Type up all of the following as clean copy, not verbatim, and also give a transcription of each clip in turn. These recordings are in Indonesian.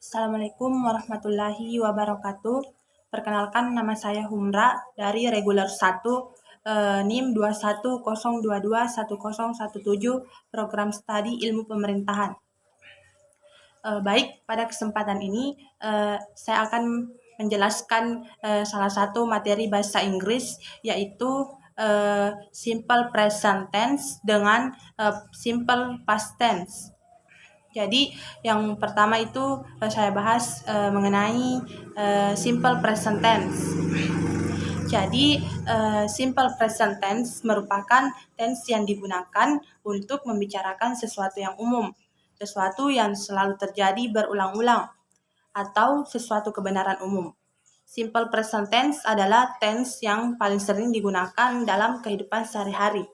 Assalamualaikum warahmatullahi wabarakatuh. Perkenalkan, nama saya Humra dari Reguler 1, NIM 2102210017, Program Studi Ilmu Pemerintahan. Baik, pada kesempatan ini saya akan menjelaskan salah satu materi bahasa Inggris, yaitu simple present tense dengan simple past tense. Jadi yang pertama itu saya bahas mengenai simple present tense. Jadi simple present tense merupakan tense yang digunakan untuk membicarakan sesuatu yang umum, sesuatu yang selalu terjadi berulang-ulang, atau sesuatu kebenaran umum. Simple present tense adalah tense yang paling sering digunakan dalam kehidupan sehari-hari.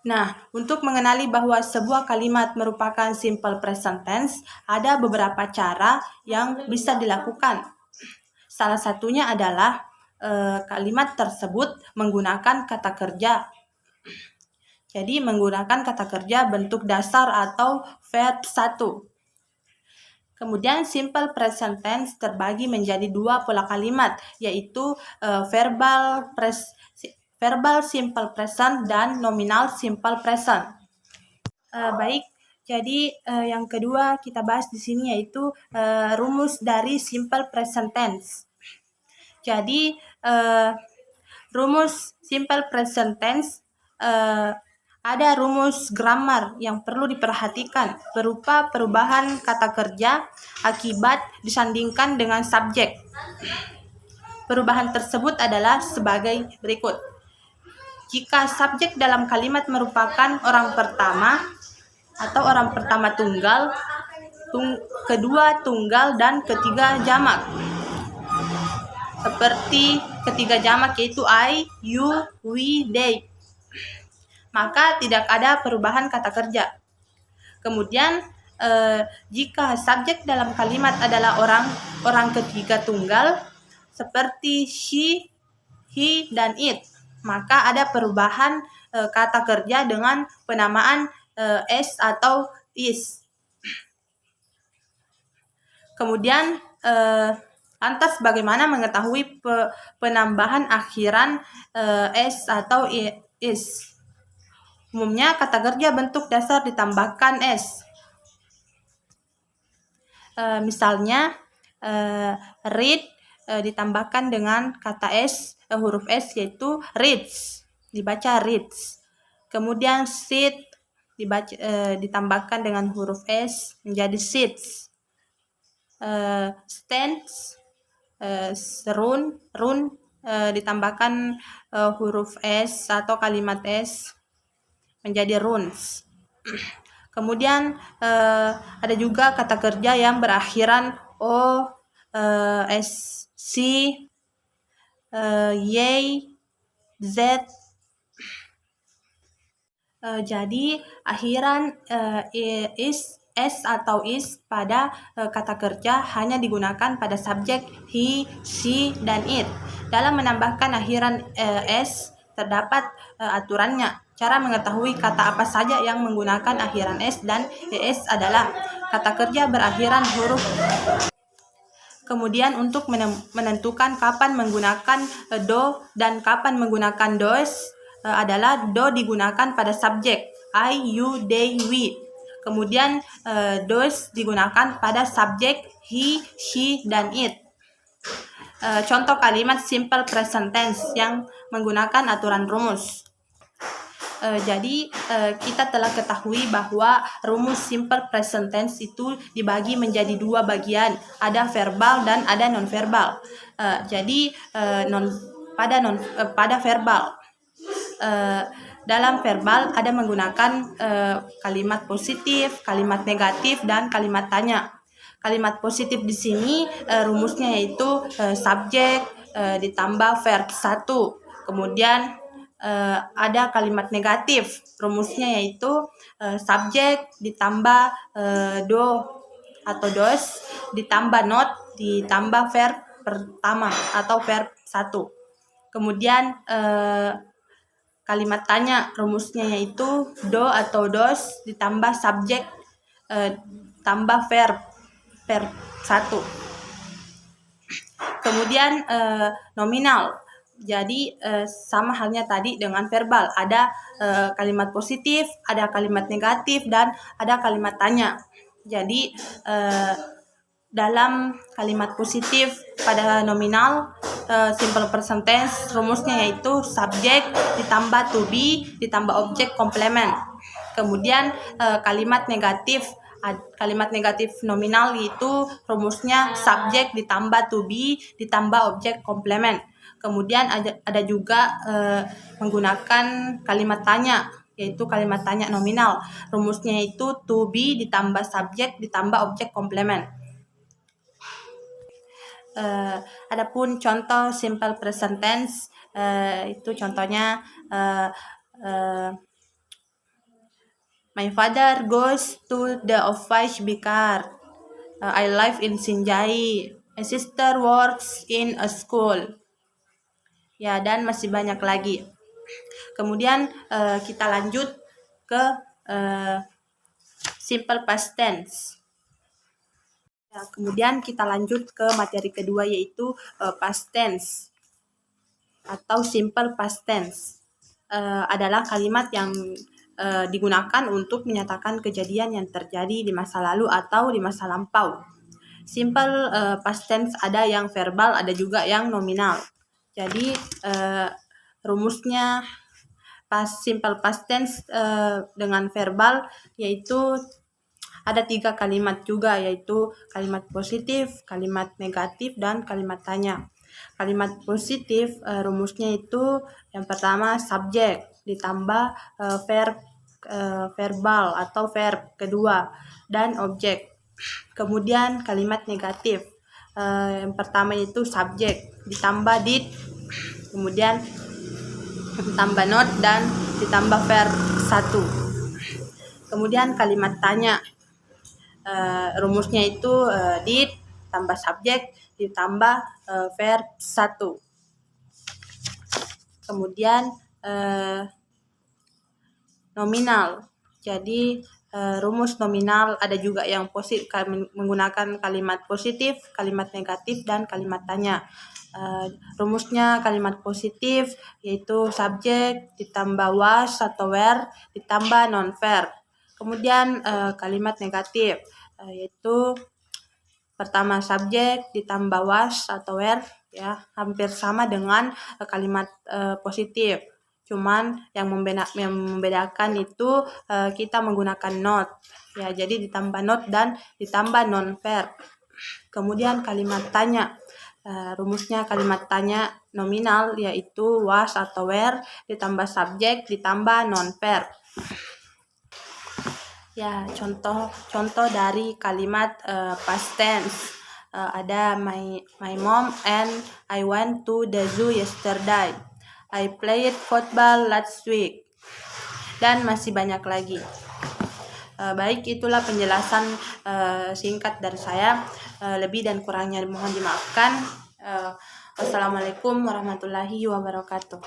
Nah, untuk mengenali bahwa sebuah kalimat merupakan simple present tense, ada beberapa cara yang bisa dilakukan. Salah satunya adalah kalimat tersebut menggunakan kata kerja. Jadi, menggunakan kata kerja bentuk dasar atau verb 1. Kemudian, simple present tense terbagi menjadi dua pola kalimat, yaitu verbal simple present dan nominal simple present. Baik, jadi yang kedua kita bahas di sini yaitu rumus dari simple present tense. Jadi rumus simple present tense ada rumus grammar yang perlu diperhatikan berupa perubahan kata kerja akibat disandingkan dengan subjek. Perubahan tersebut adalah sebagai berikut. Jika subjek dalam kalimat merupakan orang pertama atau orang pertama tunggal, kedua tunggal, dan ketiga jamak. Seperti ketiga jamak yaitu I, you, we, they. Maka tidak ada perubahan kata kerja. Kemudian jika subjek dalam kalimat adalah orang ketiga tunggal, seperti she, he, dan it, maka ada perubahan kata kerja dengan penamaan s atau is. Kemudian lantas bagaimana mengetahui penambahan akhiran s atau is? Umumnya kata kerja bentuk dasar ditambahkan s. Misalnya read ditambahkan dengan kata s, huruf s, yaitu reads, dibaca reads. Kemudian sit ditambahkan dengan huruf s menjadi sits. Stands, run ditambahkan huruf s atau kalimat s menjadi runs. Kemudian ada juga kata kerja yang berakhiran o, s, c, y, z. Jadi akhiran is, s atau is pada kata kerja hanya digunakan pada subjek he, she, dan it. Dalam menambahkan akhiran s terdapat aturannya. Cara mengetahui kata apa saja yang menggunakan akhiran s dan es adalah kata kerja berakhiran huruf. Kemudian untuk menentukan kapan menggunakan do dan kapan menggunakan does adalah do digunakan pada subjek I, you, they, we. Kemudian does digunakan pada subjek he, she, dan it. Contoh kalimat simple present tense yang menggunakan aturan rumus. Jadi kita telah ketahui bahwa rumus simple present tense itu dibagi menjadi dua bagian, ada verbal dan ada non-verbal. Jadi pada verbal, dalam verbal ada menggunakan kalimat positif, kalimat negatif, dan kalimat tanya. Kalimat positif di sini rumusnya yaitu subjek ditambah verb 1. Kemudian ada kalimat negatif, rumusnya yaitu subjek ditambah do atau dos ditambah not ditambah verb pertama atau verb 1. Kemudian kalimat tanya, rumusnya yaitu do atau dos ditambah subjek tambah verb 1. Kemudian nominal. Jadi sama halnya tadi dengan verbal, ada kalimat positif, ada kalimat negatif, dan ada kalimat tanya. Jadi dalam kalimat positif pada nominal simple present tense rumusnya yaitu subjek ditambah to be ditambah objek komplement. Kemudian kalimat negatif nominal itu rumusnya subjek ditambah to be ditambah objek komplement. Kemudian ada juga menggunakan kalimat tanya, yaitu kalimat tanya nominal. Rumusnya itu to be ditambah subjek ditambah objek komplement. Adapun contoh simple present tense itu contohnya my father goes to the office because I live in Sinjai. My sister works in a school. Ya, dan masih banyak lagi. Kemudian kita lanjut ke simple past tense. Kemudian kita lanjut ke materi kedua yaitu past tense atau simple past tense. Adalah kalimat yang digunakan untuk menyatakan kejadian yang terjadi di masa lalu atau di masa lampau. Simple past tense ada yang verbal, ada juga yang nominal. Jadi rumusnya simple past tense dengan verbal yaitu ada 3 kalimat juga, yaitu kalimat positif, kalimat negatif, dan kalimat tanya. Kalimat positif rumusnya itu yang pertama subjek ditambah verb verbal atau verb kedua dan objek. Kemudian kalimat negatif yang pertama itu subjek ditambah did, kemudian ditambah not, dan ditambah verb 1. Kemudian kalimat tanya rumusnya itu did tambah subjek ditambah verb 1. Kemudian nominal. Jadi rumus nominal ada juga yang positif, menggunakan kalimat positif, kalimat negatif, dan kalimat tanya. Rumusnya kalimat positif yaitu subjek ditambah was atau were ditambah non verb. Kemudian kalimat negatif yaitu pertama subjek ditambah was atau were, ya hampir sama dengan kalimat positif. Cuman yang membedakan itu kita menggunakan not, ya, jadi ditambah not dan ditambah non verb. Kemudian kalimat tanya, rumusnya kalimat tanya nominal yaitu was atau were ditambah subjek ditambah non verb. Ya, contoh dari kalimat past tense ada my mom and I went to the zoo yesterday. I played football last week. Dan masih banyak lagi. Baik, itulah penjelasan singkat dari saya. Lebih dan kurangnya mohon dimaafkan. Wassalamualaikum warahmatullahi wabarakatuh.